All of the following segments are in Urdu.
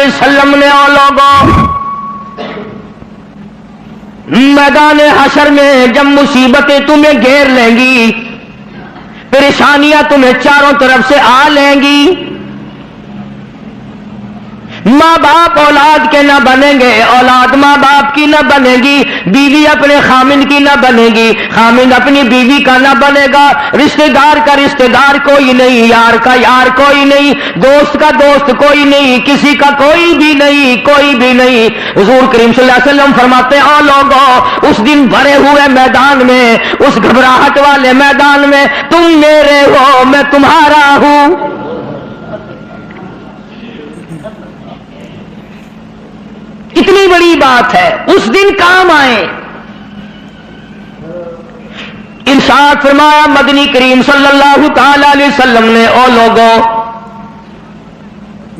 علیہ وسلم نے او لوگوں میدان حشر میں جب مصیبتیں تمہیں گھیر لیں گی، پریشانیاں تمہیں چاروں طرف سے آ لیں گی، ماں باپ اولاد کے نہ بنیں گے، اولاد ماں باپ کی نہ بنے گی، بیوی اپنے خامند کی نہ بنے گی، خامند اپنی بیوی کا نہ بنے گا، رشتہ دار کا رشتہ دار کوئی نہیں، یار کا یار کوئی نہیں، دوست کا دوست کوئی نہیں، کسی کا کوئی بھی نہیں۔ حضور کریم صلی اللہ علیہ وسلم فرماتے ہیں لوگوں اس دن بھرے ہوئے میدان میں، اس گھبراہٹ والے میدان میں تم میرے ہو میں تمہارا ہوں۔ اتنی بڑی بات ہے، اس دن کام آئے۔ ارشاد فرمایا مدنی کریم صلی اللہ تعالی علیہ وسلم نے او لوگوں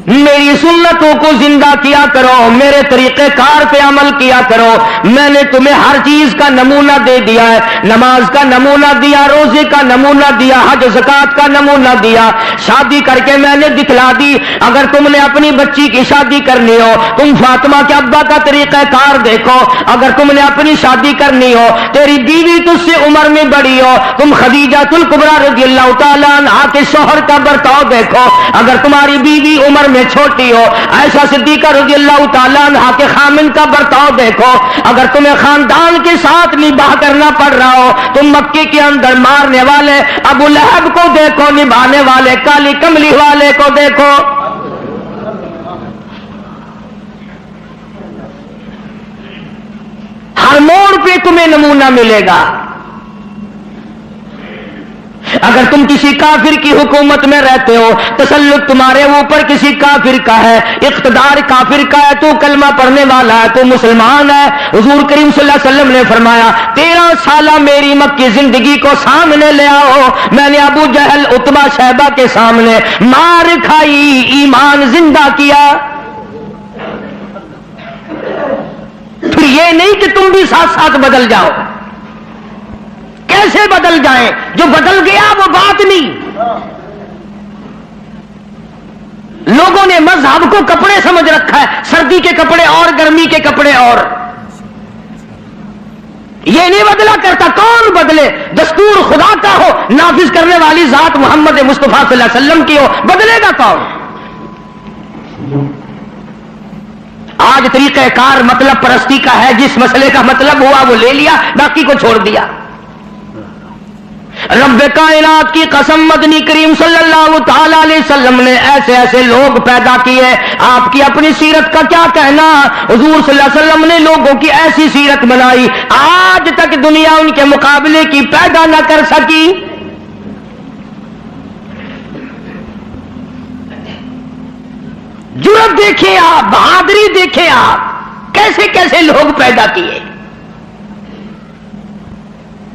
میری سنتوں کو زندہ کیا کرو، میرے طریقہ کار پہ عمل کیا کرو، میں نے تمہیں ہر چیز کا نمونہ دے دیا ہے، نماز کا نمونہ دیا، روزے کا نمونہ دیا، حج زکات کا نمونہ دیا، شادی کر کے میں نے دکھلا دی۔ اگر تم نے اپنی بچی کی شادی کرنی ہو تم فاطمہ کے ابا کا طریقہ کار دیکھو، اگر تم نے اپنی شادی کرنی ہو تیری بیوی تجھ سے عمر میں بڑی ہو تم خدیجہ الکبریٰ رضی اللہ تعالیٰ عنہا کے شوہر کا برتاؤ دیکھو، اگر تمہاری بیوی عمر میں چھوٹی ہو عائشہ صدیقہ رضی اللہ تعالیٰ عنہا کے خامن کا برتاؤ دیکھو، اگر تمہیں خاندان کے ساتھ نباہ کرنا پڑ رہا ہو تم مکے کے اندر مارنے والے ابو لہب کو دیکھو، نبھانے والے کالی کملی والے کو دیکھو۔ ہر موڑ پہ تمہیں نمونہ ملے گا۔ اگر تم کسی کافر کی حکومت میں رہتے ہو، تسلط تمہارے اوپر کسی کافر کا ہے، اقتدار کافر کا ہے، تو کلمہ پڑھنے والا ہے، تو مسلمان ہے، حضور کریم صلی اللہ علیہ وسلم نے فرمایا 13 سالہ میری مکی زندگی کو سامنے لے آؤ، میں نے ابو جہل عتبہ شیبہ کے سامنے مار کھائی، ایمان زندہ کیا۔ پھر یہ نہیں کہ تم بھی ساتھ ساتھ بدل جاؤ، کیسے بدل جائیں؟ جو بدل گیا وہ بات نہیں۔ لوگوں نے مذہب کو کپڑے سمجھ رکھا ہے، سردی کے کپڑے اور گرمی کے کپڑے اور، یہ نہیں بدلا کرتا۔ کون بدلے؟ دستور خدا کا ہو، نافذ کرنے والی ذات محمد مصطفیٰ صلی اللہ علیہ وسلم کی ہو، بدلے گا کون؟ آج طریقہ کار مطلب پرستی کا ہے، جس مسئلے کا مطلب ہوا وہ لے لیا، باقی کو چھوڑ دیا۔ رب کائنات کی قسم مدنی کریم صلی اللہ تعالی علیہ وسلم نے ایسے ایسے لوگ پیدا کیے، آپ کی اپنی سیرت کا کیا کہنا؟ حضور صلی اللہ علیہ وسلم نے لوگوں کی ایسی سیرت بنائی آج تک دنیا ان کے مقابلے کی پیدا نہ کر سکی۔ جرأت دیکھیں آپ، بہادری دیکھیں آپ، کیسے کیسے لوگ پیدا کیے۔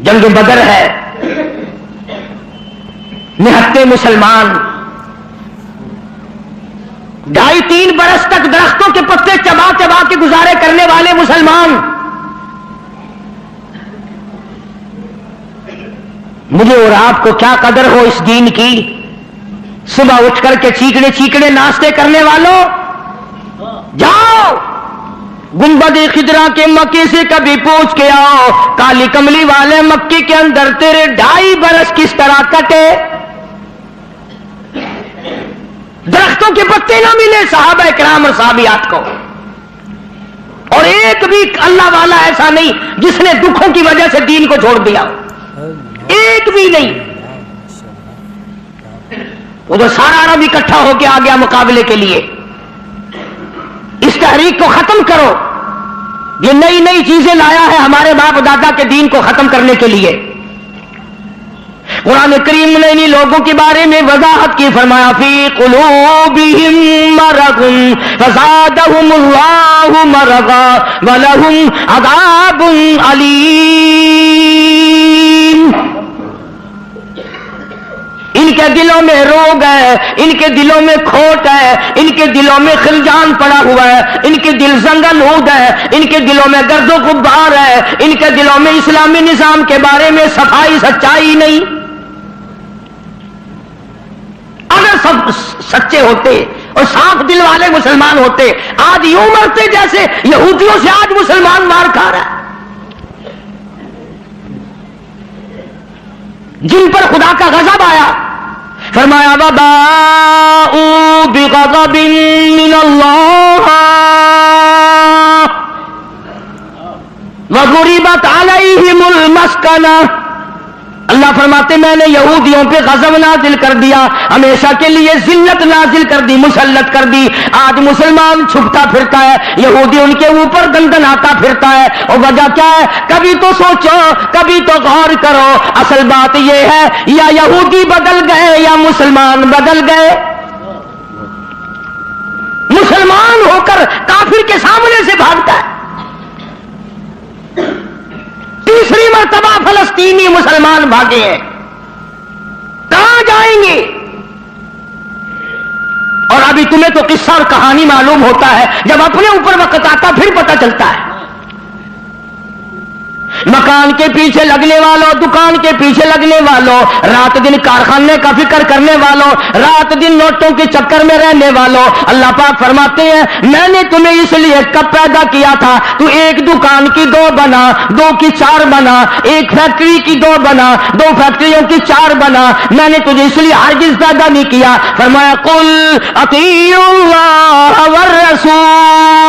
جنگ بدر ہے، نہتے مسلمان 2.5-3 برس تک درختوں کے پتے چبا چبا کے گزارے کرنے والے مسلمان۔ مجھے اور آپ کو کیا قدر ہو اس دین کی، صبح اٹھ کر کے چیکڑے ناشتے کرنے والوں، جاؤ گنبد خضرا کے مکے سے کبھی پوچھ کے آؤ، کالی کملی والے مکے کے اندر تیرے 2.5 برس کس طرح کٹے؟ درختوں کے پتے نہ ملے صحابہ کرام اور صحابیات کو، اور ایک بھی اللہ والا ایسا نہیں جس نے دکھوں کی وجہ سے دین کو چھوڑ دیا، ایک بھی نہیں۔ وہ تو سارا عرب اکٹھا ہو کے آ گیا مقابلے کے لیے۔ اس تحریک کو ختم کرو، یہ نئی نئی چیزیں لایا ہے ہمارے باپ دادا کے دین کو ختم کرنے کے لیے۔ قرآن کریم نے انہی لوگوں کے بارے میں وضاحت کی، فرمایا فی قلوبہم مرض فزادہم اللہ مرضا ولہم عذاب علیم۔ ان کے دلوں میں روگ ہے، ان کے دلوں میں کھوٹ ہے، ان کے دلوں میں خلجان پڑا ہوا ہے، ان کے دل زنگنود ہے، ان کے دلوں میں گرد و غبار ہے، ان کے دلوں میں اسلامی نظام کے بارے میں صفائی سچائی نہیں۔ اگر سب سچے ہوتے اور صاف دل والے مسلمان ہوتے، آج یوں مرتے جیسے یہودیوں سے آج مسلمان مار کھا رہا ہے، جن پر خدا کا غضب آیا۔ فرمایا وباءوا بغضب من اللہ وضربت علیہم المسکنہ، اللہ فرماتے میں نے یہودیوں پہ غضب نازل کر دیا، ہمیشہ کے لیے ذلت نازل کر دی، مسلط کر دی۔ آج مسلمان چھپتا پھرتا ہے، یہودی ان کے اوپر دندناتا پھرتا ہے، اور وجہ کیا ہے؟ کبھی تو سوچو، کبھی تو غور کرو، اصل بات یہ ہے یا یہودی بدل گئے یا مسلمان بدل گئے۔ مسلمان ہو کر کافر کے سامنے سے بھاگتا ہے، تیسری مرتبہ فلسطینی مسلمان بھاگے ہیں، کہاں جائیں گے؟ اور ابھی تمہیں تو قصہ اور کہانی معلوم ہوتا ہے، جب اپنے اوپر وقت آتا پھر پتہ چلتا ہے۔ مکان کے پیچھے لگنے والوں، دکان کے پیچھے لگنے والوں، رات دن کارخانے کا فکر کرنے والوں، رات دن نوٹوں کے چکر میں رہنے والوں، اللہ پاک فرماتے ہیں میں نے تمہیں اس لیے کب پیدا کیا تھا، تو ایک دکان کی 2 بنا، 2 کی 4 بنا، ایک فیکٹری کی 2 بنا، 2 فیکٹریوں کی 4 بنا، میں نے تجھے اس لیے ہرگز پیدا نہیں کیا۔ فرمایا قل اطیعوا اللہ والرسول،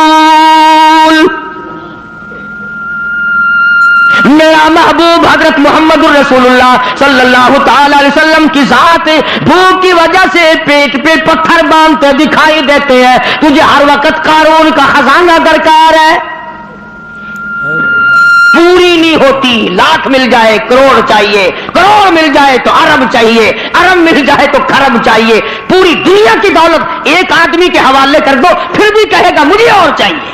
میرا محبوب حضرت محمد الرسول اللہ صلی اللہ تعالی علیہ وسلم کی ذات بھوک کی وجہ سے پیٹ پہ پتھر باندھتے دکھائی دیتے ہیں، تجھے ہر وقت قارون کا خزانہ درکار ہے، پوری نہیں ہوتی، لاکھ مل جائے کروڑ چاہیے، کروڑ مل جائے تو ارب چاہیے، ارب مل جائے تو کھرب چاہیے، پوری دنیا کی دولت ایک آدمی کے حوالے کر دو پھر بھی کہے گا مجھے اور چاہیے۔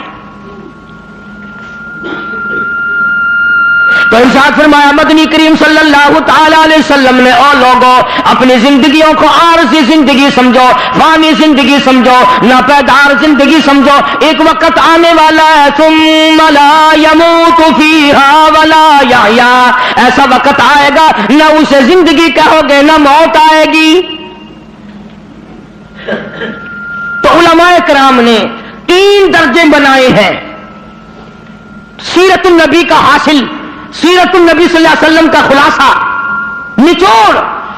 تو ارشاد فرمایا مدنی کریم صلی اللہ تعالی علیہ وسلم نے، او لوگوں اپنی زندگیوں کو عارضی زندگی سمجھو، فانی زندگی سمجھو، ناپیدار زندگی سمجھو، ایک وقت آنے والا ہے ثم لا يموت فيها ولا يحيا، ایسا وقت آئے گا نہ اسے زندگی کہو گے نہ موت آئے گی۔ تو علماء کرام نے 3 درجے بنائے ہیں سیرت النبی کا حاصل، سیرت النبی صلی اللہ علیہ وسلم کا خلاصہ، نچوڑ۔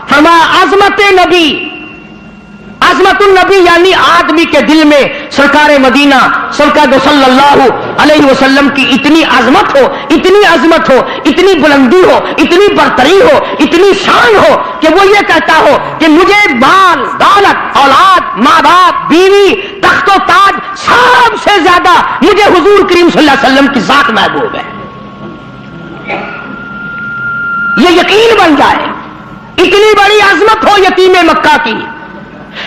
فرمایا عظمت نبی، عظمت النبی یعنی آدمی کے دل میں سرکار مدینہ سرکار صلی اللہ علیہ وسلم کی اتنی عظمت ہو، اتنی عظمت ہو، اتنی بلندی ہو، اتنی برتری ہو، اتنی شان ہو کہ وہ یہ کہتا ہو کہ مجھے مال دولت اولاد ماں باپ بیوی تخت و تاج سب سے زیادہ مجھے حضور کریم صلی اللہ علیہ وسلم کی ذات محبوب ہے، یہ یقین بن جائے، اتنی بڑی عظمت ہو یتیم مکہ کی۔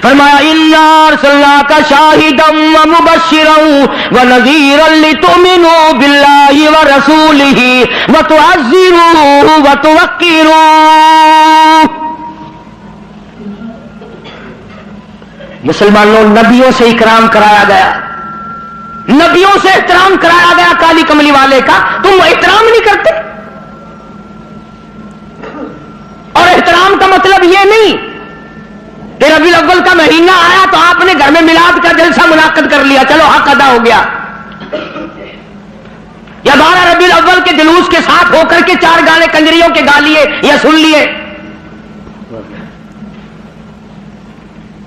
فرمایا اِنَّا أَرْسَلْنَاكَ شَاهِدًا وَمُبَشِّرًا وَنَذِيرًا لِتُؤْمِنُوا بِاللَّهِ وَرَسُولِهِ وَتُعَزِّرُوهُ وَتُوَقِّرُوهُ۔ مسلمانوں نبیوں سے اکرام کرایا گیا، نبیوں سے احترام کرایا گیا، کالی کملی والے کا تم احترام نہیں کرتے۔ اور احترام کا مطلب یہ نہیں کہ ربیع الاول کا مہینہ آیا تو آپ نے گھر میں میلاد کا جلسہ منعقد کر لیا، چلو حق ادا ہو گیا، یا 12 ربیع الاول کے جلوس کے ساتھ ہو کر کے 4 گانے کنجریوں کے گا لیے یا سن لیے۔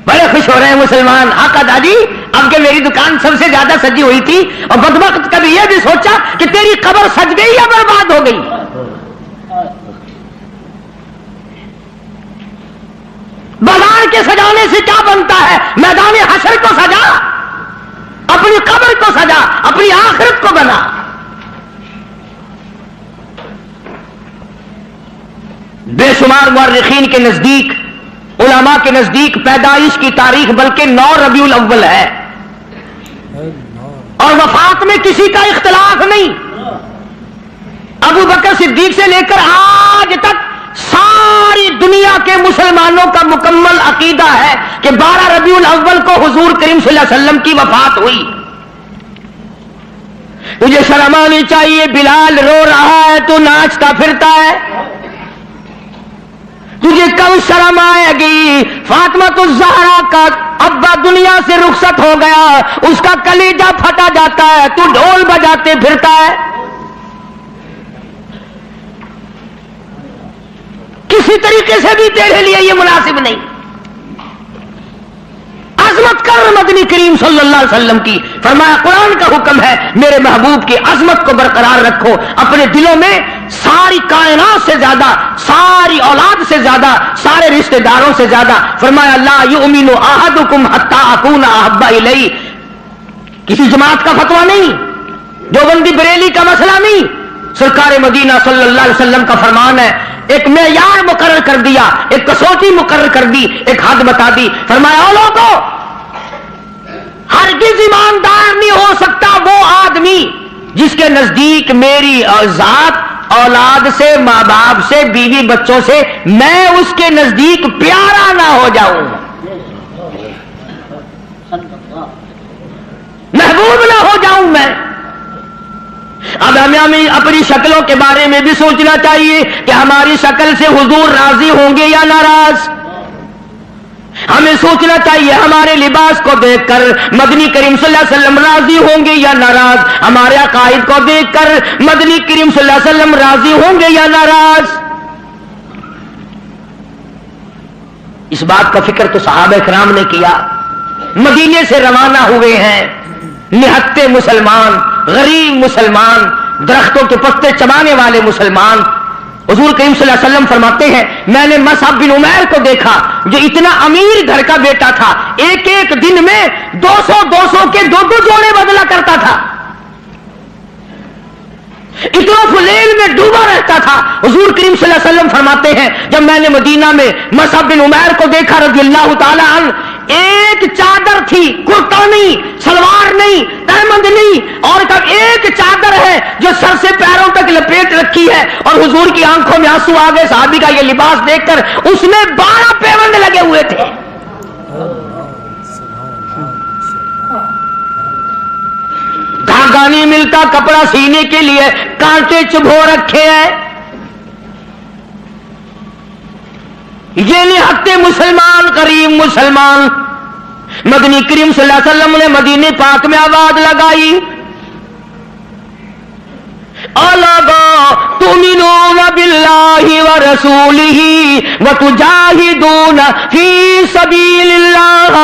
بڑے خوش ہو رہے ہیں مسلمان، حق ادا جی، اب کہ میری دکان سب سے زیادہ سجی ہوئی تھی، اور بدبخت کبھی یہ بھی سوچا کہ تیری قبر سج گئی یا برباد ہو گئی۔ بازار کے سجانے سے کیا بنتا ہے؟ میدان حشر کو سجا، اپنی قبر کو سجا، اپنی آخرت کو بنا۔ بے شمار مورخین کے نزدیک، علماء کے نزدیک پیدائش کی تاریخ بلکہ 9 ربیع الاول ہے، اور وفات میں کسی کا اختلاف نہیں۔ ابو بکر صدیق سے لے کر آج تک ساری دنیا کے مسلمانوں کا مکمل عقیدہ ہے کہ 12 ربیع الاول کو حضور کریم صلی اللہ علیہ وسلم کی وفات ہوئی۔ تجھے شرم آنی چاہیے، بلال رو رہا ہے تو ناچتا پھرتا ہے، تجھے کم شرم آئے گی؟ فاطمہ الزہرا کا ابا دنیا سے رخصت ہو گیا، اس کا کلیجہ پھٹا جاتا ہے، تو ڈھول بجاتے پھرتا ہے۔ کسی طریقے سے بھی تیرے لیے یہ مناسب نہیں۔ عظمت کر مدنی کریم صلی اللہ علیہ وسلم کی، فرمایا قرآن کا حکم ہے میرے محبوب کی عظمت کو برقرار رکھو اپنے دلوں میں، ساری کائنات سے زیادہ، ساری اولاد سے زیادہ، سارے رشتہ داروں سے زیادہ۔ فرمایا لا یؤمن احدکم حتی اکون احب الیہ، کسی جماعت کا فتویٰ نہیں، دیوبندی بریلی کا مسئلہ نہیں، سرکار مدینہ صلی اللہ علیہ وسلم کا فرمان ہے۔ ایک معیار مقرر کر دیا، ایک کسوٹی مقرر کر دی، ایک حد بتا دی، فرمایا او لوگوں، ہرگز ایماندار نہیں ہو سکتا وہ آدمی جس کے نزدیک میری ذات، اولاد سے، ماں باپ سے، بیوی بچوں سے میں اس کے نزدیک پیارا نہ ہو جاؤں، محبوب نہ ہو جاؤں میں۔ اب ہمیں اپنی شکلوں کے بارے میں بھی سوچنا چاہیے کہ ہماری شکل سے حضور راضی ہوں گے یا ناراض۔ ہمیں سوچنا چاہیے ہمارے لباس کو دیکھ کر مدنی کریم صلی اللہ علیہ وسلم راضی ہوں گے یا ناراض، ہمارے عقائد کو دیکھ کر مدنی کریم صلی اللہ علیہ وسلم راضی ہوں گے یا ناراض۔ اس بات کا فکر تو صحابہ کرام نے کیا، مدینے سے روانہ ہوئے ہیں نہتے مسلمان، غریب مسلمان، درختوں کے پتے چبانے والے مسلمان۔ حضور کریم صلی اللہ علیہ وسلم فرماتے ہیں میں نے مصعب بن عمیر کو دیکھا جو اتنا امیر گھر کا بیٹا تھا، ایک ایک دن میں 200 کے دو جوڑے بدلا کرتا تھا، اتنا فلیل میں ڈوبا رہتا تھا۔ حضور کریم صلی اللہ علیہ وسلم فرماتے ہیں جب میں نے مدینہ میں مصعب بن عمیر کو دیکھا رضی اللہ تعالی عنہ، ایک چادر تھی، کرتا نہیں، سلوار نہیں، تہمند نہیں، اور تب ایک چادر ہے جو سر سے پیروں تک لپیٹ رکھی ہے، اور حضور کی آنکھوں میں آنسو آ گئے صحابی کا یہ لباس دیکھ کر، اس میں 12 پیوند لگے ہوئے تھے۔ دھاگا نہیں ملتا کپڑا سینے کے لیے، کانٹے چبھو رکھے ہیں۔ یہ نہتے مسلمان، غریب مسلمان۔ مدنی کریم صلی اللہ علیہ وسلم نے مدینے پاک میں آواز لگائی، اَلَا تُؤْمِنُونَ بِاللَّهِ وَرَسُولِهِ وَتُجَاهِدُونَ فِي سَبِيلِ اللَّهِ،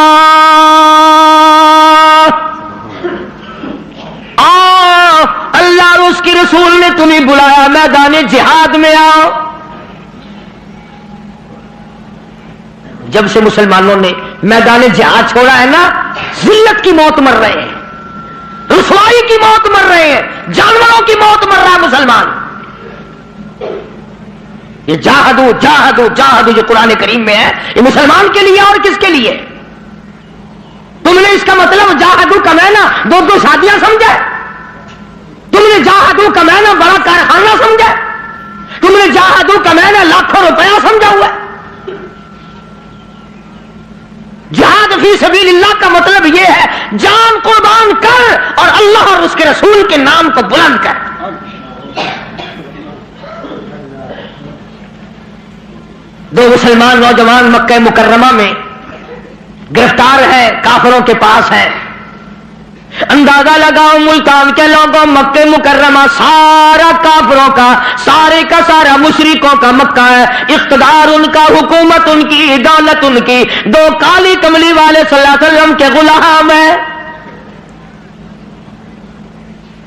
اللہ اور اس کے رسول نے تمہیں بلایا میدان جہاد میں آؤ۔ جب سے مسلمانوں نے میدان جہاد چھوڑا ہے نا، ذلت کی موت مر رہے ہیں، رسوائی کی موت مر رہے ہیں، جانوروں کی موت مر رہا ہے مسلمان۔ یہ جاہدو جاہدو جاہدو جو قرآن کریم میں ہے، یہ مسلمان کے لیے اور کس کے لیے؟ تم نے اس کا مطلب جاہدو کا معنی دو شادیاں سمجھا؟ تم نے جاہدو کا معنی بڑا کارخانہ سمجھا؟ تم نے جاہدو کا معنی لاکھوں روپیہ سمجھا ہوا ہے؟ جہاد فی سبیل اللہ کا مطلب یہ ہے جان قربان کر اور اللہ اور اس کے رسول کے نام کو بلند کر۔ دو مسلمان نوجوان مکہ مکرمہ میں گرفتار ہے، کافروں کے پاس ہے۔ اندازہ لگاؤ ملتان کے لوگوں، مکہ مکرمہ سارا کافروں کا، سارے کا سارا مشرکوں کا مکہ ہے، اقتدار ان کا، حکومت ان کی، دولت ان کی، دو کالی کملی والے صلی اللہ علیہ وسلم کے غلام ہیں،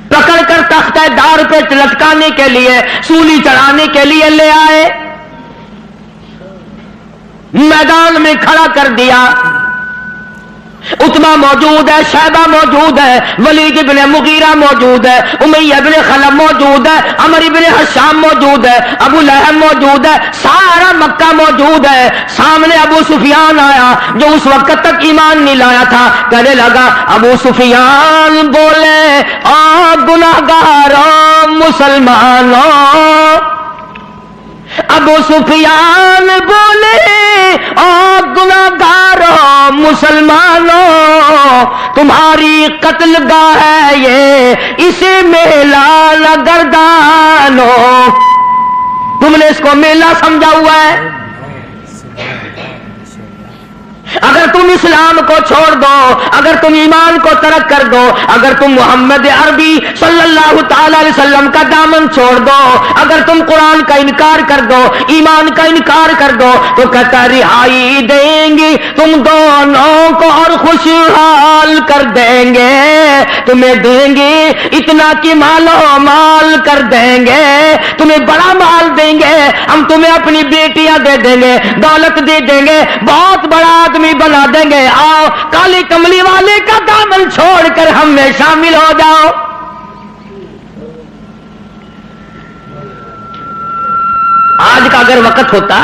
پکڑ کر تختہ دار پہ لٹکانے کے لیے، سولی چڑھانے کے لیے لے آئے، میدان میں کھڑا کر دیا۔ عتبہ موجود ہے، شیبہ موجود ہے، ولید بن مغیرہ موجود ہے، امیہ بن خلف موجود ہے، عمر بن حشام موجود ہے، ابو لہب موجود ہے، سارا مکہ موجود ہے۔ سامنے ابو سفیان آیا جو اس وقت تک ایمان نہیں لایا تھا، کہنے لگا ابو سفیان بولے آ گناہگاروں مسلمانوں، ابو سفیان بولے او گناہگاروں مسلمانوں، تمہاری قتل گاہ ہے یہ، اسے میلہ نہ گردانو۔ تم نے اس کو میلہ سمجھا ہوا ہے، اگر تم اسلام کو چھوڑ دو، اگر تم ایمان کو ترک کر دو، اگر تم محمد عربی صلی اللہ تعالی علیہ وسلم کا دامن چھوڑ دو، اگر تم قرآن کا انکار کر دو، ایمان کا انکار کر دو، تو کہتا رہائی دیں گے تم دونوں کو اور خوشحال کر دیں گے، تمہیں دیں گے اتنا کہ مالو مال کر دیں گے، تمہیں بڑا مال دیں گے، ہم تمہیں اپنی بیٹیاں دے دیں گے، دولت دے دیں گے، بہت بڑا آدمی بنا دیں گے، آؤ کالی کملی والے کا دامن چھوڑ کر ہم میں شامل ہو جاؤ۔ آج کا اگر وقت ہوتا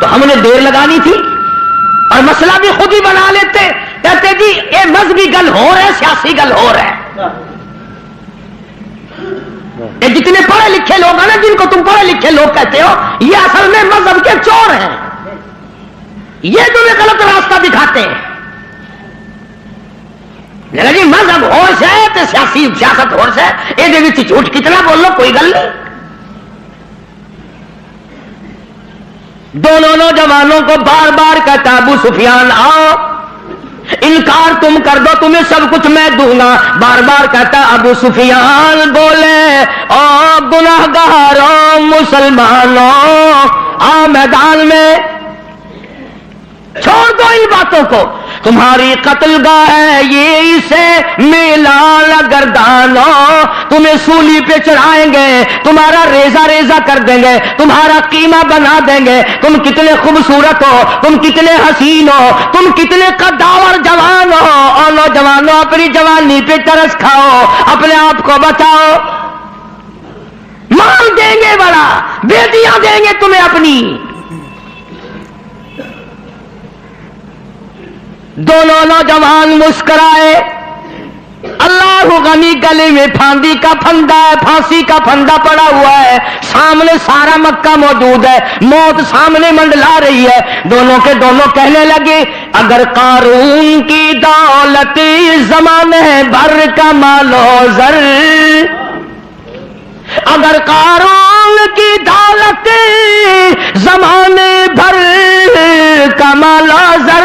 تو ہم نے دیر لگانی تھی اور مسئلہ بھی خود ہی بنا لیتے، کہتے جی یہ مذہبی گل ہو رہا ہے، سیاسی گل ہو رہا ہے۔ یہ جتنے پڑھے لکھے لوگ ہیں نا، جن کو تم پڑھے لکھے لوگ کہتے ہو، یہ اصل میں مذہب کے چور ہیں، یہ تمہیں غلط راستہ دکھاتے ہیں۔ جی مذہب ہوش ہے تو سیاست ہوش ہے، یہ جھوٹ کتنا بول لو کوئی گل نہیں۔ دونوں نوجوانوں کو بار بار کہتا ابو سفیان آؤ، انکار تم کر دو تمہیں سب کچھ میں دوں گا، بار بار کہتا ابو سفیان بولے او گناہگاروں مسلمانوں آؤ میدان میں، چھوڑ دو ان باتوں کو، تمہاری قتل گاہ ہے یہ اسے میلان گردانوں، تمہیں سولی پہ چڑھائیں گے، تمہارا ریزہ ریزہ کر دیں گے، تمہارا قیمہ بنا دیں گے، تم کتنے خوبصورت ہو، تم کتنے حسین ہو، تم کتنے قداور جوان ہو، اور نوجوانوں اپنی جوانی پہ ترس کھاؤ، اپنے آپ کو بچاؤ، مال دیں گے بڑا، بیٹیاں دیں گے تمہیں اپنی۔ دونوں نوجوان مسکرائے، اللہ غنی گلے میں پھاندی کا پھندا ہے، پھانسی کا پھندا پڑا ہوا ہے، سامنے سارا مکہ موجود ہے، موت سامنے منڈلا رہی ہے، دونوں کے دونوں کہنے لگے اگر قارون کی دولت زمانے بھر کا مال و زر، اگر قارون کی دولت زمانے بھر کا مال و زر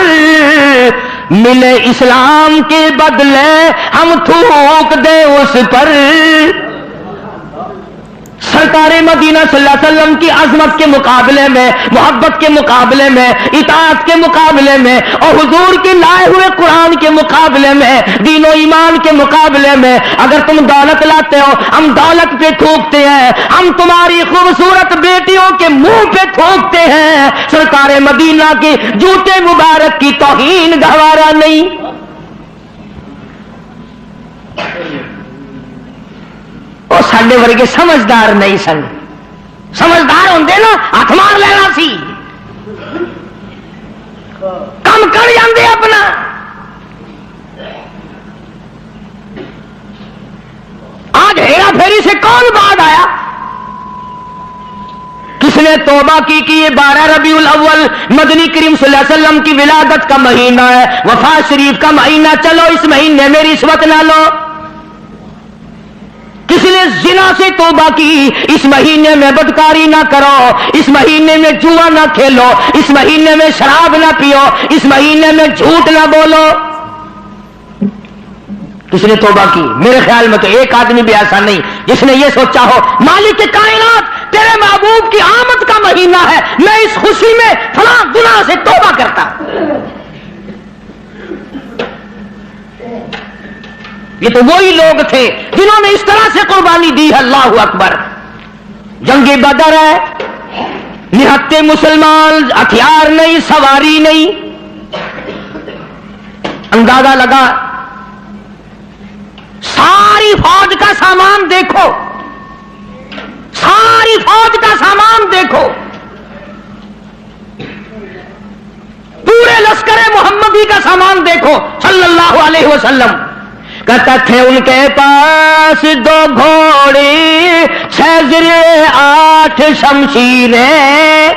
ملے اسلام کے بدلے ہم تھوک دیں اس پر۔ سرکار مدینہ صلی اللہ علیہ وسلم کی عظمت کے مقابلے میں، محبت کے مقابلے میں، اطاعت کے مقابلے میں، اور حضور کے لائے ہوئے قرآن کے مقابلے میں، دین و ایمان کے مقابلے میں اگر تم دولت لاتے ہو ہم دولت پہ تھوکتے ہیں، ہم تمہاری خوبصورت بیٹیوں کے منہ پہ تھوکتے ہیں، سرکار مدینہ کے جوتے مبارک کی توہین گوارا نہیں۔ اور ساڈے ورگے سمجھدار نہیں سن، سمجھدار ہوندے نا ہاتھ مار لینا سی، کم کر جاندے اپنا۔ آج ہیرا پھیری سے کون بعد آیا؟ کس نے توبہ کی کہ یہ 12 ربیع الاول مدنی کریم صلی اللہ علیہ وسلم کی ولادت کا مہینہ ہے، وفات شریف کا مہینہ، چلو اس مہینے میں رشوت نہ لو۔ کس نے زنا سے توبہ کی، اس مہینے میں بدکاری نہ کرو، اس مہینے میں جوا نہ کھیلو، اس مہینے میں شراب نہ پیو، اس مہینے میں جھوٹ نہ بولو۔ کس نے توبہ کی؟ میرے خیال میں تو ایک آدمی بھی ایسا نہیں جس نے یہ سوچا ہو مالک کائنات تیرے محبوب کی آمد کا مہینہ ہے، میں اس خوشی میں فلاں گناہ سے توبہ کرتا۔ یہ تو وہی لوگ تھے جنہوں نے اس طرح سے قربانی دی ہے۔ اللہ اکبر۔ جنگ بدر ہے، نہتے مسلمان، ہتھیار نہیں، سواری نہیں، اندازہ لگا ساری فوج کا سامان دیکھو، ساری فوج کا سامان دیکھو، پورے لشکر محمدی کا سامان دیکھو صلی اللہ علیہ وسلم۔ کہتا تھے ان کے پاس 2 گھوڑے 6 زرے 8 شمشیریں،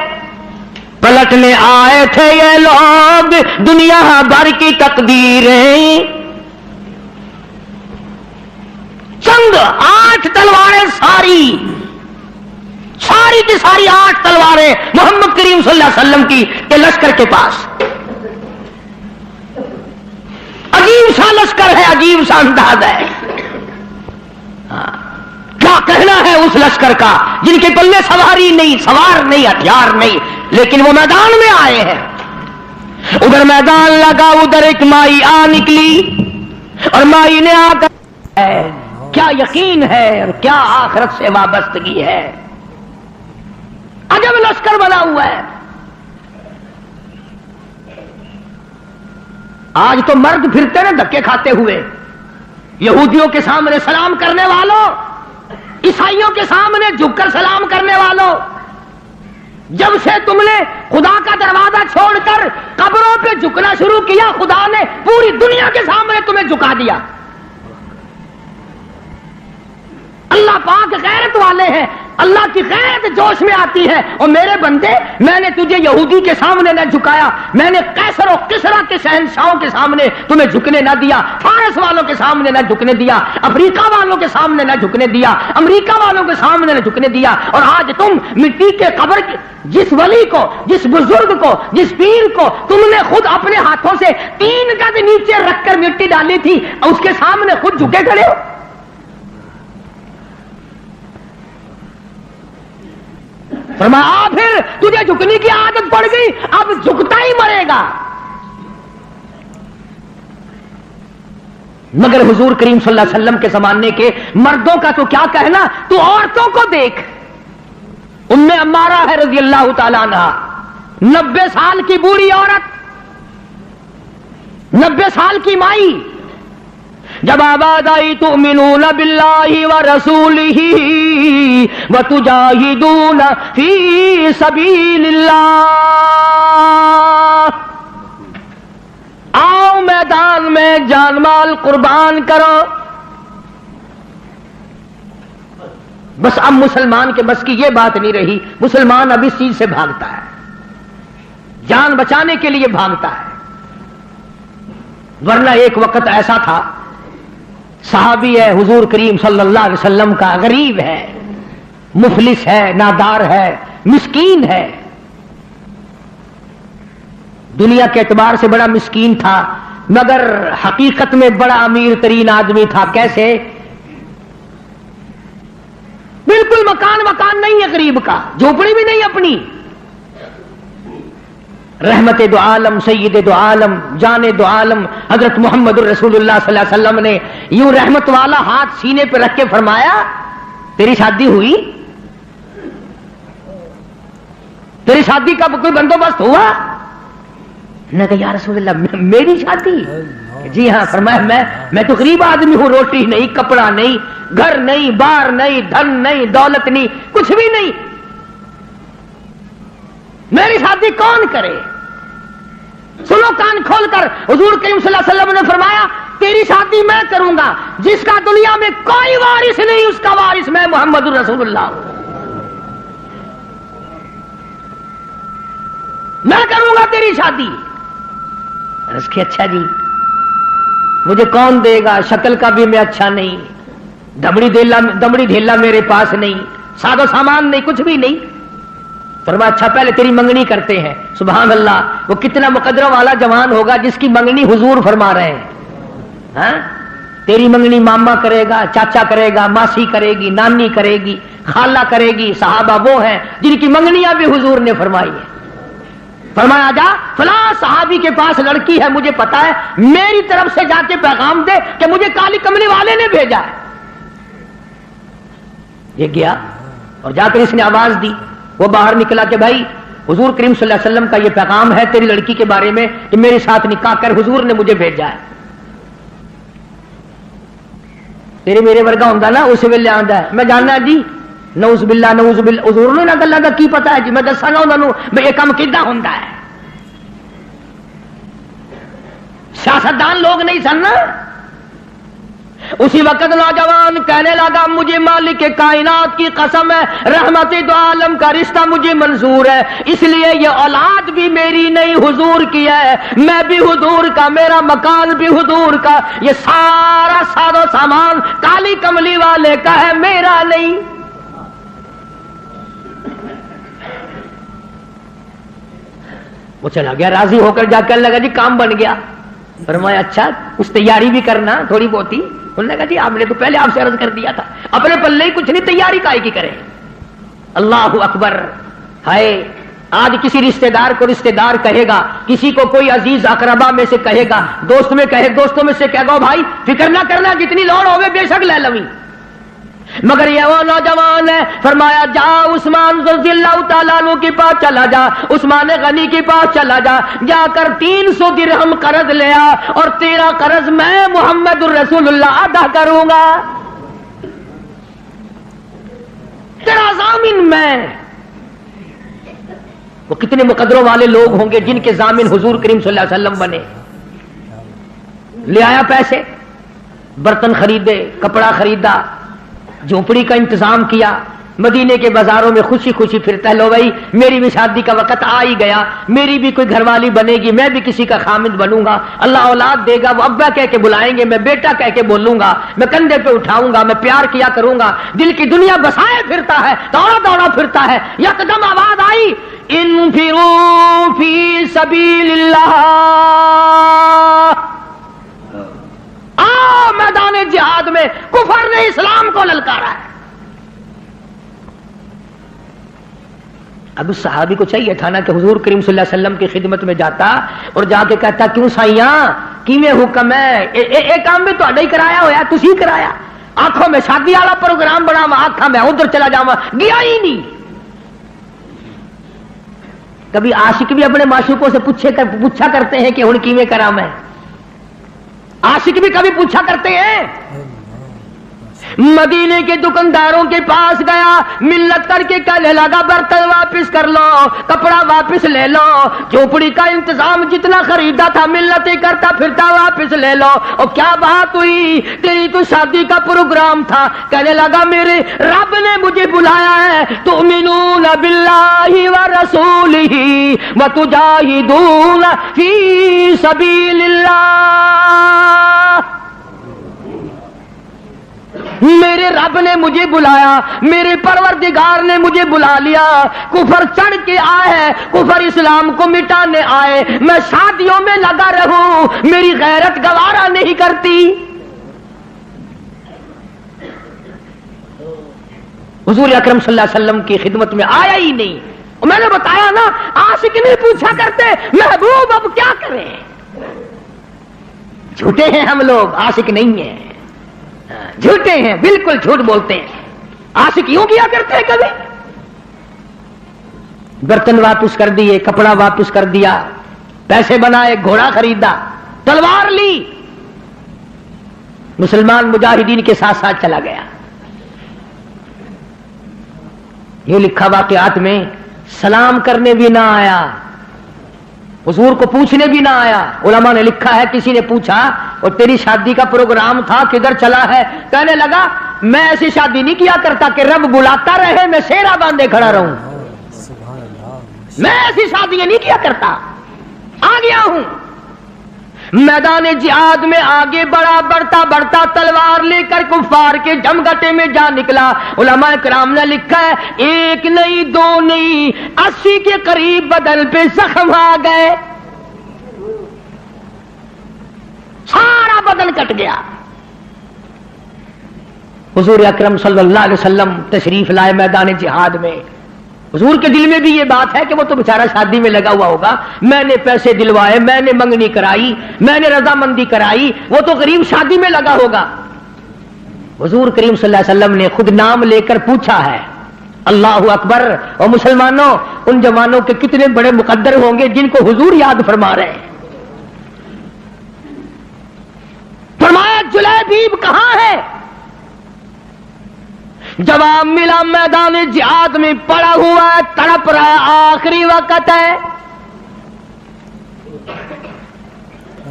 پلٹنے آئے تھے یہ لوگ دنیا بھر کی تقدیریں، چند 8 تلواریں، ساری کی ساری 8 تلواریں محمد کریم صلی اللہ علیہ وسلم کی کے لشکر کے پاس۔ لشکر ہے، عجیب سا انداز ہے. کیا کہنا ہے اس لشکر کا جن کے پلے سواری نہیں، سوار نہیں، ہتھیار نہیں، لیکن وہ میدان میں آئے ہیں. ادھر میدان لگا، ادھر ایک مائی آ نکلی اور مائی نے آ کر کیا یقین ہے اور کیا آخرت سے وابستگی ہے. عجب لشکر بنا ہوا ہے. آج تو مرد پھرتے نا دھکے کھاتے ہوئے، یہودیوں کے سامنے سلام کرنے والوں، عیسائیوں کے سامنے جھک کر سلام کرنے والوں. جب سے تم نے خدا کا دروازہ چھوڑ کر قبروں پہ جھکنا شروع کیا، خدا نے پوری دنیا کے سامنے تمہیں جھکا دیا. اللہ پاک غیرت والے ہیں، اللہ کی غیرت جوش میں آتی ہے. اور میرے بندے، میں نے تجھے یہودی کے سامنے نہ جھکایا، میں نے قیصر و کسریٰ کے شہنشاہوں کے سامنے تمہیں جھکنے نہ دیا، فارس والوں کے سامنے نہ جھکنے دیا، افریقہ والوں کے سامنے نہ جھکنے دیا، امریکہ والوں کے سامنے نہ جھکنے دیا. اور آج تم مٹی کے قبر جس ولی کو، جس بزرگ کو، جس پیر کو تم نے خود اپنے ہاتھوں سے 3 گز نیچے رکھ کر مٹی ڈالی تھی، اس کے سامنے خود جھکے کھڑے ہو. فرمایا پھر تجھے جھکنے کی عادت پڑ گئی، اب جھکتا ہی مرے گا. مگر حضور کریم صلی اللہ علیہ وسلم کے زمانے کے مردوں کا تو کیا کہنا، تو عورتوں کو دیکھ. ام عمارہ ہے رضی اللہ تعالیٰ عنہ، 90 سال کی بوڑھی عورت، 90 سال کی مائی. جب آواز آئی تؤمنون باللہ ورسولہ وتجاہدون فی سبیل اللہ، آؤ میدان میں جان مال قربان کرو. بس اب مسلمان کے بس کی یہ بات نہیں رہی، مسلمان اب اس چیز سے بھاگتا ہے، جان بچانے کے لیے بھاگتا ہے. ورنہ ایک وقت ایسا تھا، صحابی ہے حضور کریم صلی اللہ علیہ وسلم کا، غریب ہے، مفلس ہے، نادار ہے، مسکین ہے، دنیا کے اعتبار سے بڑا مسکین تھا، مگر حقیقت میں بڑا امیر ترین آدمی تھا. کیسے؟ بالکل مکان نہیں ہے غریب کا، جھوپڑی بھی نہیں اپنی. رحمت دو عالم، سید دو عالم، جان دو عالم حضرت محمد الرسول اللہ صلی اللہ علیہ وسلم نے یوں رحمت والا ہاتھ سینے پہ رکھ کے فرمایا، تیری شادی ہوئی؟ تیری شادی کا کوئی بندوبست ہوا؟ نے کہا یا رسول اللہ میری شادی؟ جی ہاں. فرمایا میں تو غریب آدمی ہوں، روٹی نہیں، کپڑا نہیں، گھر نہیں، بار نہیں، دھن نہیں، دولت نہیں، کچھ بھی نہیں، میری شادی کون کرے؟ سنو کان کھول کر، حضور کریم صلی اللہ علیہ وسلم نے فرمایا تیری شادی میں کروں گا، جس کا دنیا میں کوئی وارث نہیں اس کا وارث میں محمد الرسول اللہ ہوں. میں کروں گا تیری شادی. عرض کی اچھا جی، مجھے کون دے گا؟ شکل کا بھی میں اچھا نہیں، دمڑی دھیلا میرے پاس نہیں، ساز و سامان نہیں، کچھ بھی نہیں. فرمایا اچھا پہلے تیری منگنی کرتے ہیں. سبحان اللہ، وہ کتنا مقدرہ والا جوان ہوگا جس کی منگنی حضور فرما رہے ہیں. ہاں، تیری منگنی ماما کرے گا، چاچا کرے گا، ماسی کرے گی، نانی کرے گی، خالہ کرے گی. صحابہ وہ ہیں جن کی منگنیاں بھی حضور نے فرمائی ہیں. فرمایا جا فلاں صحابی کے پاس لڑکی ہے، مجھے پتا ہے، میری طرف سے جا کے پیغام دے کہ مجھے کالی کملی والے نے بھیجا ہے. یہ گیا اور جا کر اس نے آواز دی. وہ باہر نکلا کہ بھائی حضور کریم صلی اللہ علیہ وسلم کا یہ پیغام ہے تیری لڑکی کے بارے میں کہ میرے ساتھ نکاح کر، حضور نے مجھے بھیجا ہے. تیرے میرے ورگا ہوں نا اس ویلے آندا ہے، میں جاننا جی نعوذ باللہ نعوذ باللہ، حضور نے نہ گلاں دا کی پتا ہے جی، میں دساں گا انہاں نوں بھئی یہ کام کیدا ہوندا ہے. سیاستدان لوگ نہیں سن نا. اسی وقت نوجوان کہنے لگا مجھے مالک کائنات کی قسم ہے، رحمت دو عالم کا رشتہ مجھے منظور ہے، اس لیے یہ اولاد بھی میری نہیں حضور کی ہے، میں بھی حضور کا، میرا مکان بھی حضور کا، یہ سارا ساز و سامان کالی کملی والے کا ہے، میرا نہیں. وہ چلا گیا، راضی ہو کر جا کر لگا جی کام بن گیا. فرمایا اچھا اس تیاری بھی کرنا تھوڑی بہت ہی. انہوں نے کہا جی آپ نے تو پہلے آپ سے عرض کر دیا تھا, اپنے پلے ہی کچھ نہیں, تیاری کائے کی کرے. اللہ اکبر. ہائے آج کسی رشتہ دار کو رشتہ دار کہے گا, کسی کو کوئی عزیز اقربا میں سے کہے گا, دوستوں میں سے کہے گا بھائی فکر نہ کرنا جتنی لوڑ ہوگی بے شک لے لویں, مگر یہ وہ نوجوان ہے. فرمایا جا عثمان رضی اللہ تعالیٰ عنہ کے پاس چلا جا, عثمان غنی کے پاس چلا جا, جا کر 300 درہم قرض لیا اور تیرا قرض میں محمد الرسول اللہ ادا کروں گا, تیرا ضامن میں. وہ کتنے مقدروں والے لوگ ہوں گے جن کے ضامن حضور کریم صلی اللہ علیہ وسلم بنے. لے آیا پیسے, برتن خریدے, کپڑا خریدا, جھونپڑی کا انتظام کیا, مدینے کے بازاروں میں خوشی خوشی پھرتا ہے. لو بھائی میری بھی شادی کا وقت آ ہی گیا, میری بھی کوئی گھر والی بنے گی, میں بھی کسی کا خامد بنوں گا, اللہ اولاد دے گا, وہ ابا کہہ کے بلائیں گے, میں بیٹا کہہ کے بولوں گا, میں کندھے پہ اٹھاؤں گا, میں پیار کیا کروں گا. دل کی دنیا بسائے پھرتا ہے, دوڑا دوڑا پھرتا ہے. یکدم آواز آئی انفروا فی سبیل اللہ, میدان جہاد میں. کفر نے اسلام کو للکارا ہے. اب اس صحابی کو چاہیے تھا نا کہ حضور کریم صلی اللہ علیہ وسلم کی خدمت میں جاتا اور جا کے کہتا کیوں سائیاں کیویں حکم ہے, ایک کام میں تو اڈا ہی کرایا ہوا, تسی کرایا. آنکھوں میں شادی والا پروگرام بنا, آنکھا میں ادھر چلا جاواں, گیا ہی نہیں. کبھی عاشق بھی اپنے معشوقوں سے پوچھا کرتے ہیں کہ ہن کیویں کراں میں. عاشق بھی کبھی پوچھا کرتے ہیں. مدینے کے دکانداروں کے پاس گیا, ملت کر کے کہنے لگا برتن واپس کر لو, کپڑا واپس لے لو, جھوپڑی کا انتظام جتنا خریدا تھا ملت کرتا پھرتا واپس لے لو. اور کیا بات ہوئی, تیری تو شادی کا پروگرام تھا. کہنے لگا میرے رب نے مجھے بلایا ہے, تؤمنون باللہ ورسولہ وتجاہدون فی سبیل اللہ. میرے رب نے مجھے بلایا, میرے پروردگار نے مجھے بلا لیا. کفر چڑھ کے آئے, کفر اسلام کو مٹانے آئے, میں شادیوں میں لگا رہوں, میری غیرت گوارا نہیں کرتی. حضور اکرم صلی اللہ علیہ وسلم کی خدمت میں آیا ہی نہیں. میں نے بتایا نا عاشق نہیں پوچھا کرتے محبوب اب کیا کریں. جھوٹے ہیں ہم لوگ, عاشق نہیں ہیں, جھوٹے ہیں, بالکل جھوٹ بولتے ہیں. عاشق یوں کیا کرتے ہیں کبھی. برتن واپس کر دیے, کپڑا واپس کر دیا, پیسے بنائے, گھوڑا خریدا, تلوار لی, مسلمان مجاہدین کے ساتھ ساتھ چلا گیا. یہ لکھا واقعات میں سلام کرنے بھی نہ آیا, حضور کو پوچھنے بھی نہ آیا. علماء نے لکھا ہے کسی نے پوچھا اور تیری شادی کا پروگرام تھا کدھر چلا ہے, کہنے لگا میں ایسی شادی نہیں کیا کرتا کہ رب بلاتا رہے میں سیرا باندھے کھڑا رہوں, میں ایسی شادیاں نہیں کیا کرتا. آ گیا ہوں میدان جہاد میں, آگے بڑھتا تلوار لے کر کفار کے جمگٹے میں جا نکلا. علماء کرام نے لکھا ہے ایک نہیں دو نہیں 80 کے قریب بدن پہ زخم آ گئے, سارا بدن کٹ گیا. حضور اکرم صلی اللہ علیہ وسلم تشریف لائے میدان جہاد میں. حضور کے دل میں بھی یہ بات ہے کہ وہ تو بیچارہ شادی میں لگا ہوا ہوگا, میں نے پیسے دلوائے, میں نے منگنی کرائی, میں نے رضامندی کرائی, وہ تو غریب شادی میں لگا ہوگا. حضور کریم صلی اللہ علیہ وسلم نے خود نام لے کر پوچھا ہے. اللہ اکبر. اور مسلمانوں ان جوانوں کے کتنے بڑے مقدر ہوں گے جن کو حضور یاد فرما رہے ہیں. فرمایا جلیبیب کہاں ہے؟ جواب ملا میدان جہاد میں پڑا ہوا ہے, تڑپ رہا ہے, آخری وقت ہے.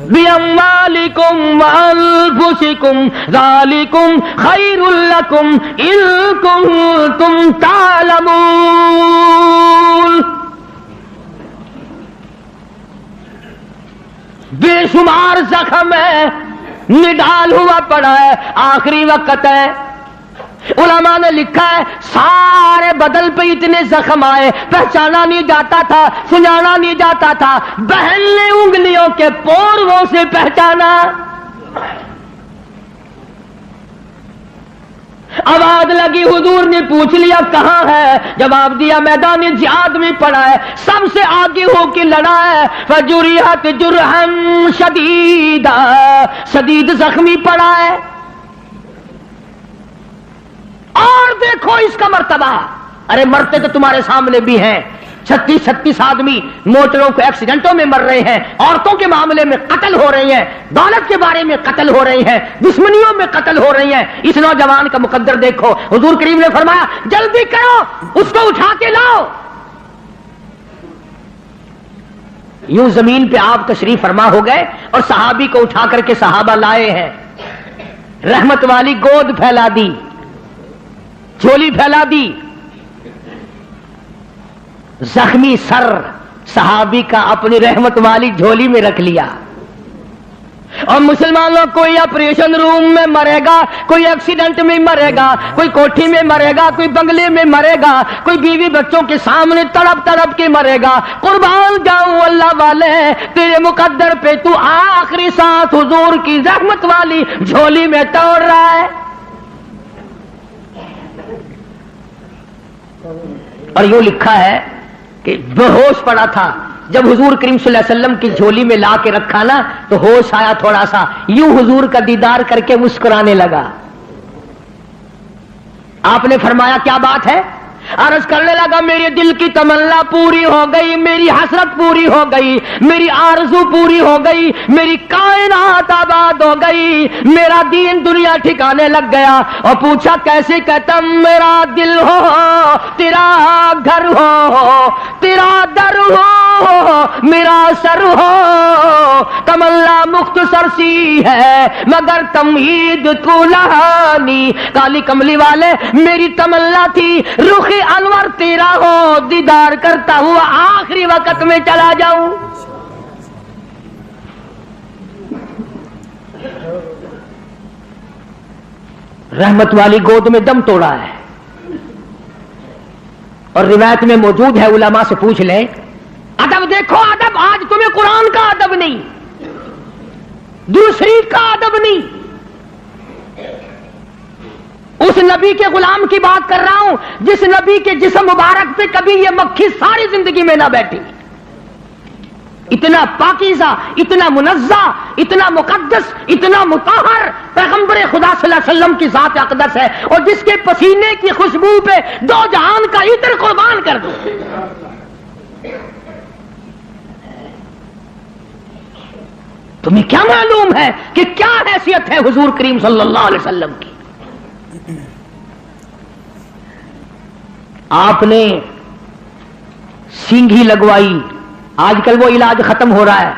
بِأَمْوَالِكُمْ وَأَنفُسِكُمْ ذَلِكُمْ خَيْرٌ لَكُمْ إِن كُنتُمْ تَعْلَمُونَ. بے شمار زخم ہے, نڈال ہوا پڑا ہے, آخری وقت ہے. علماء نے لکھا ہے سارے بدن پہ اتنے زخم آئے، پہچانا نہیں جاتا تھا، سنانا نہیں جاتا تھا، بہن نے انگلیوں کے پوروں سے پہچانا۔ آواز لگی، حضور نے پوچھ لیا کہاں ہے؟ جواب دیا میدان جہاد میں پڑا ہے، سب سے آگے ہو کے لڑا ہے۔ فجرحت جرحا شدیدا، شدید زخمی پڑا ہے۔ اور دیکھو اس کا مرتبہ، ارے مرتے تو تمہارے سامنے بھی ہیں، 36 آدمی موٹروں کو ایکسیڈنٹوں میں مر رہے ہیں، عورتوں کے معاملے میں قتل ہو رہی ہیں، دولت کے بارے میں قتل ہو رہی ہیں، دشمنیوں میں قتل ہو رہی ہیں۔ اس نوجوان کا مقدر دیکھو، حضور کریم نے فرمایا جلدی کرو، اس کو اٹھا کے لاؤ۔ یوں زمین پہ آپ تشریف فرما ہو گئے اور صحابی کو اٹھا کر کے صحابہ لائے ہیں۔ رحمت والی گود پھیلا دی، جھولی پھیلا دی، زخمی سر صحابی کا اپنی رحمت والی جھولی میں رکھ لیا۔ اور مسلمانوں کوئی آپریشن روم میں مرے گا، کوئی ایکسیڈنٹ میں مرے گا، کوئی کوٹھی میں مرے گا، کوئی بنگلے میں مرے گا، کوئی بیوی بچوں کے سامنے تڑپ تڑپ کے مرے گا۔ قربان جاؤں اللہ والے، تیرے مقدر پہ تو آخری سانس حضور کی رحمت والی جھولی میں توڑ رہا ہے۔ اور یوں لکھا ہے کہ بے ہوش پڑا تھا، جب حضور کریم صلی اللہ علیہ وسلم کی جھولی میں لا کے رکھا نا تو ہوش آیا تھوڑا سا، یوں حضور کا دیدار کر کے مسکرانے لگا۔ آپ نے فرمایا کیا بات ہے؟ عرض کرنے لگا میرے دل کی تمنا پوری ہو گئی، میری حسرت پوری ہو گئی، میری آرزو پوری ہو گئی، میری کائنات آباد ہو گئی، میرا دین دنیا ٹھکانے لگ گیا۔ اور پوچھا کیسے؟ کہتا میرا دل ہو تیرا گھر ہو، تیرا در ہو میرا سر ہو، تمنا مختصر سی ہے مگر تمہید طولانی۔ کالی کملی والے میری تمنا تھی رخ انور تیرا ہو، دیدار کرتا ہوا آخری وقت میں چلا جاؤں۔ رحمت والی گود میں دم توڑا ہے۔ اور روایت میں موجود ہے، علماء سے پوچھ لیں، ادب دیکھو، ادب آج تمہیں قرآن کا ادب نہیں، درود شریف کا ادب نہیں، اس نبی کے غلام کی بات کر رہا ہوں جس نبی کے جسم مبارک پہ کبھی یہ مکھی ساری زندگی میں نہ بیٹھی۔ اتنا پاکیزہ، اتنا منزہ، اتنا مقدس، اتنا مطہر پیغمبر خدا صلی اللہ علیہ وسلم کی ذات اقدس ہے، اور جس کے پسینے کی خوشبو پہ دو جہان کا عطر قربان کر دو۔ تمہیں کیا معلوم ہے کہ کیا حیثیت ہے حضور کریم صلی اللہ علیہ وسلم کی؟ آپ نے سینگھی لگوائی، آج کل وہ علاج ختم ہو رہا ہے،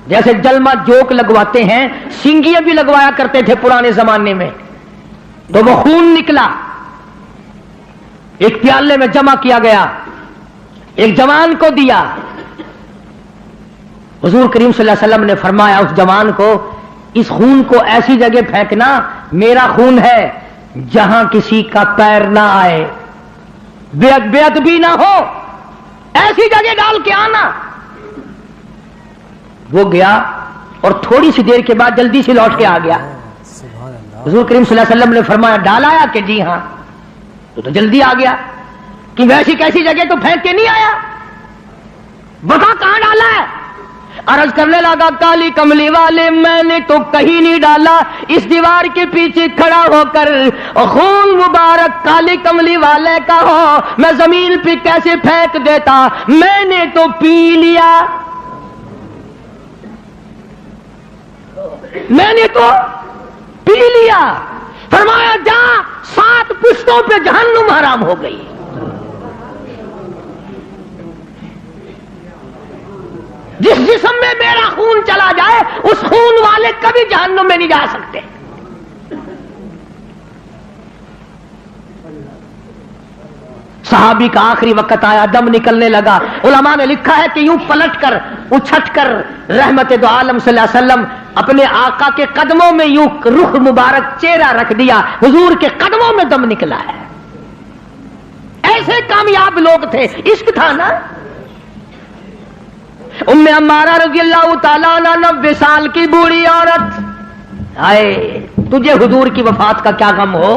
جیسے جلما جوک لگواتے ہیں، سینگیاں بھی لگوایا کرتے تھے پرانے زمانے میں، تو وہ خون نکلا، ایک پیالے میں جمع کیا گیا، ایک جوان کو دیا۔ حضور کریم صلی اللہ علیہ وسلم نے فرمایا اس جوان کو، اس خون کو ایسی جگہ پھینکنا، میرا خون ہے جہاں کسی کا پیر نہ آئے، بے ادبی نہ ہو، ایسی جگہ ڈال کے آنا۔ وہ گیا اور تھوڑی سی دیر کے بعد جلدی سے لوٹ کے آ گیا۔ حضور کریم صلی اللہ علیہ وسلم نے فرمایا ڈالا آیا کہ جی ہاں، تو جلدی آ گیا کہ ویسی کیسی جگہ تو پھینک کے نہیں آیا، بتا کہاں ڈالا ہے؟ عرض کرنے لگا کالی کملی والے میں نے تو کہیں نہیں ڈالا، اس دیوار کے پیچھے کھڑا ہو کر خون مبارک کالی کملی والے کا ہو میں زمین پہ کیسے پھینک دیتا، میں نے تو پی لیا، میں نے تو پی لیا۔ فرمایا جا 7 پشتوں پہ جہنم حرام ہو گئی۔ جس جسم میں میرا خون چلا جائے اس خون والے کبھی جہنم میں نہیں جا سکتے۔ صحابی کا آخری وقت آیا، دم نکلنے لگا۔ علماء نے لکھا ہے کہ یوں پلٹ کر اچھٹ کر رحمت دو عالم صلی اللہ علیہ وسلم اپنے آقا کے قدموں میں یوں رخ مبارک چہرہ رکھ دیا، حضور کے قدموں میں دم نکلا ہے. ایسے کامیاب لوگ تھے، عشق تھا نا. ام عمارہ رضی اللہ تعالیٰ عنہ 90 سال کی بوڑھی عورت، ہائے تجھے حضور کی وفات کا کیا غم ہو؟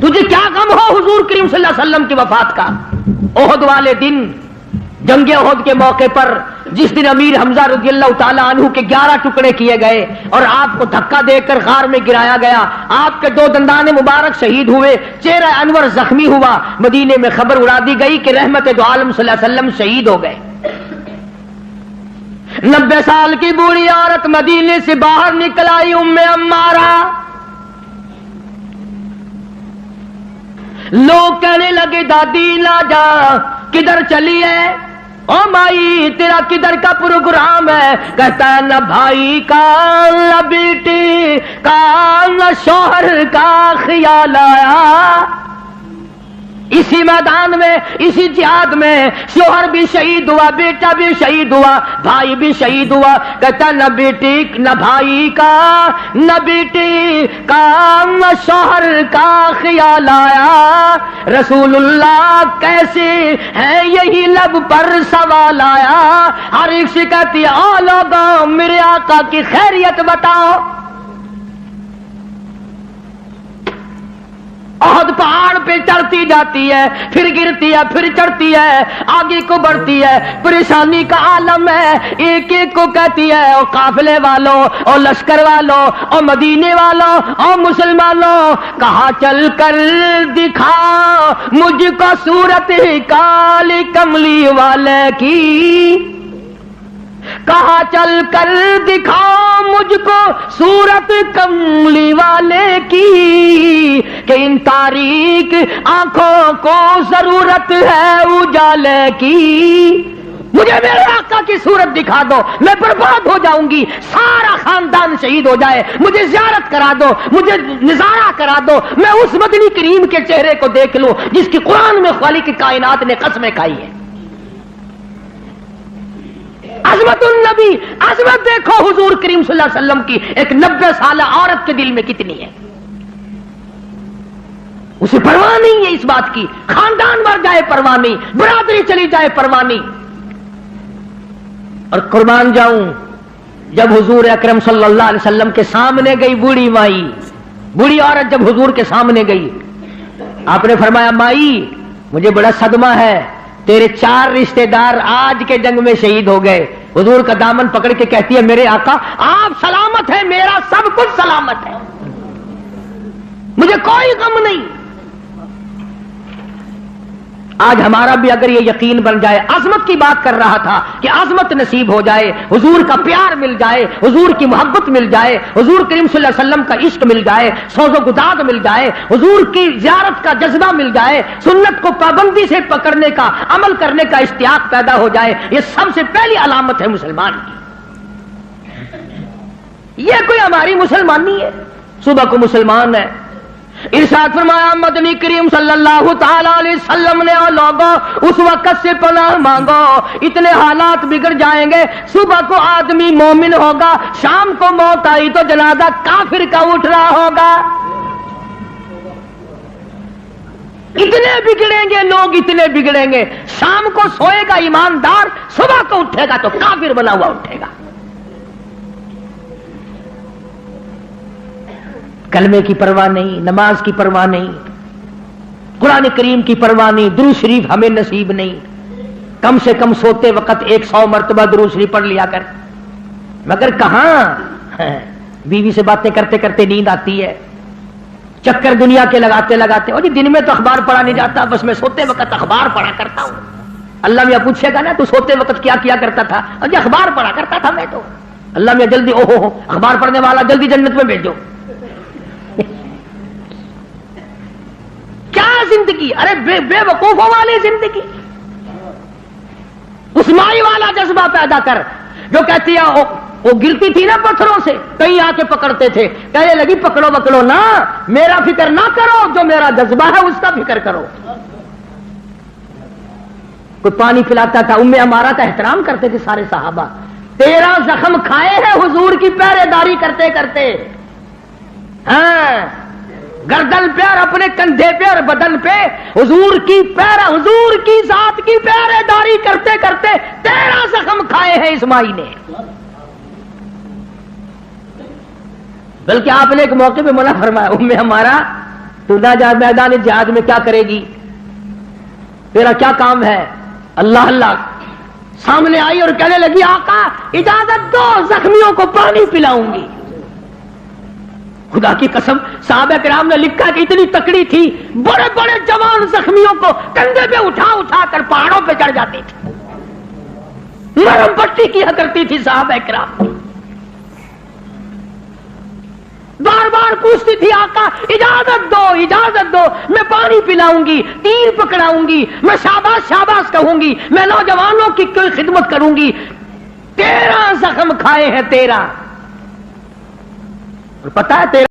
تجھے کیا غم ہو حضور کریم صلی اللہ علیہ وسلم کی وفات کا؟ احد والے دن، جنگ احد کے موقع پر جس دن امیر حمزہ رضی اللہ تعالیٰ عنہ کے 11 ٹکڑے کیے گئے اور آپ کو دھکا دے کر غار میں گرایا گیا، آپ کے 2 دندان مبارک شہید ہوئے، چہرہ انور زخمی ہوا، مدینے میں خبر اڑا دی گئی کہ رحمت دو عالم صلی اللہ علیہ وسلم شہید ہو گئے. 90 سال کی بوڑھی عورت مدینے سے باہر نکل آئی. ام عمارہ، لوگ کہنے لگے دادی لا جا، کدھر چلی ہے؟ او مائی تیرا کدھر کا پروگرام ہے؟ کہتا ہے نہ بھائی کا، نہ بیٹی کا، نہ شوہر کا خیال آیا. اسی میدان میں، اسی جہاد میں شوہر بھی شہید ہوا، بیٹا بھی شہید ہوا، بھائی بھی شہید ہوا. کہتا نہ بیٹی، نہ بھائی کا، نہ بیٹی کا، نہ شوہر کا خیال آیا. رسول اللہ کیسے ہے یہی لب پر سوال آیا. ہر ایک سے کہتی ہے او لوگوں میرے آقا کی خیریت بتاؤ. احد پہاڑ پہ چڑھتی جاتی ہے، پھر گرتی ہے، پھر چڑھتی ہے، آگے کو بڑھتی ہے، پریشانی کا عالم ہے. ایک ایک کو کہتی ہے او قافلے والوں، او لشکر والوں، او مدینے والوں، او مسلمانوں، کہاں چل کر دکھا مجھ کو صورت کالی کملی والے کی. کہاں چل کر دکھاؤ مجھ کو صورت کملی والے کی، کہ ان تاریک آنکھوں کو ضرورت ہے اجالے کی. مجھے میرے آقا کی صورت دکھا دو، میں برباد ہو جاؤں گی، سارا خاندان شہید ہو جائے. مجھے زیارت کرا دو، مجھے نظارہ کرا دو، میں اس مدنی کریم کے چہرے کو دیکھ لوں جس کی قرآن میں خالق کائنات نے قسمیں کھائی ہیں. عظمت النبی، عظمت دیکھو حضور کریم صلی اللہ علیہ وسلم کی. ایک 90 سالہ عورت کے دل میں کتنی ہے، اسے پرواہ نہیں ہے اس بات کی. خاندان مر جائے پرواہ نہیں، برادری چلی جائے پرواہ نہیں. اور قربان جاؤں جب حضور اکرم صلی اللہ علیہ وسلم کے سامنے گئی بوڑھی مائی، بوڑھی عورت جب حضور کے سامنے گئی، آپ نے فرمایا مائی مجھے بڑا صدمہ ہے، تیرے 4 رشتہ دار آج کے جنگ میں شہید ہو گئے. حضور کا دامن پکڑ کے کہتی ہے میرے آقا آپ سلامت ہیں، میرا سب کچھ سلامت ہے، مجھے کوئی غم نہیں. آج ہمارا بھی اگر یہ یقین بن جائے، عظمت کی بات کر رہا تھا کہ عظمت نصیب ہو جائے، حضور کا پیار مل جائے، حضور کی محبت مل جائے، حضور کریم صلی اللہ علیہ وسلم کا عشق مل جائے، سوز و گداز مل جائے، حضور کی زیارت کا جذبہ مل جائے، سنت کو پابندی سے پکڑنے کا، عمل کرنے کا اشتیاق پیدا ہو جائے، یہ سب سے پہلی علامت ہے مسلمان کی. یہ کوئی ہماری مسلمانی ہے، صبح کو مسلمان ہے. ارشاد فرمایا مدنی کریم صلی اللہ تعالی علیہ وسلم نے اور لوگوں اس وقت سے پناہ مانگو، اتنے حالات بگڑ جائیں گے. صبح کو آدمی مومن ہوگا، شام کو موت آئی تو جنازہ کافر کا اٹھ رہا ہوگا. اتنے بگڑیں گے لوگ، اتنے بگڑیں گے. شام کو سوئے گا ایماندار، صبح کو اٹھے گا تو کافر بنا ہوا اٹھے گا. کلمے کی پرواہ نہیں، نماز کی پرواہ نہیں، قرآن کریم کی پرواہ نہیں، درود شریف ہمیں نصیب نہیں. کم سے کم سوتے وقت 100 مرتبہ درود شریف پڑھ لیا کر. مگر کہاں بیوی سے باتیں کرتے کرتے نیند آتی ہے، چکر دنیا کے لگاتے لگاتے. اور دن میں تو اخبار پڑھا نہیں جاتا، بس میں سوتے وقت اخبار پڑھا کرتا ہوں. اللہ میاں پوچھے گا نا تو سوتے وقت کیا کیا کرتا تھا؟ اور اخبار پڑھا کرتا تھا میں تو. اللہ میاں جلدی اوہو اخبار پڑھنے والا جلدی جنت میں بھیجو. کیا زندگی، ارے بے وقوفوں والی زندگی. اس مائی والا جذبہ پیدا کر جو کہتی ہے وہ گرتی تھی نا پتھروں سے، کہیں آ کے پکڑتے تھے، کہنے لگی پکڑو پکڑو نا، میرا فکر نہ کرو، جو میرا جذبہ ہے اس کا فکر کرو. کوئی پانی پلاتا تھا، ام عمارہ کا احترام کرتے تھے سارے صحابہ. 13 زخم کھائے ہیں حضور کی پہرے داری کرتے کرتے. ہاں گردن پہ اور اپنے کندھے پہ اور بدن پہ حضور کی ذات کی پہرے داری کرتے کرتے 13 زخم کھائے ہیں اسماعیل نے. بلکہ آپ نے ایک موقع پہ منع فرمایا ام ہمارا تو نہ جا میدان جہاد میں کیا کرے گی, تیرا کیا کام ہے؟ اللہ اللہ سامنے آئی اور کہنے لگی آقا اجازت دو زخمیوں کو پانی پلاؤں گی. خدا کی قسم صحابہ کرام نے لکھا کہ اتنی تکڑی تھی, بڑے بڑے جوان زخمیوں کو کندھے پہ اٹھا اٹھا کر پہاڑوں پہ چڑھ جاتی تھی, مرم پٹی کیا کرتی تھی صحابہ کرام. بار بار پوچھتی تھی آقا اجازت دو میں پانی پلاؤں گی, تیر پکڑاؤں گی, میں شاباش شاباش کہوں گی, میں نوجوانوں کی کوئی خدمت کروں گی. 13 زخم کھائے ہیں 13. اور پتہ ہے 13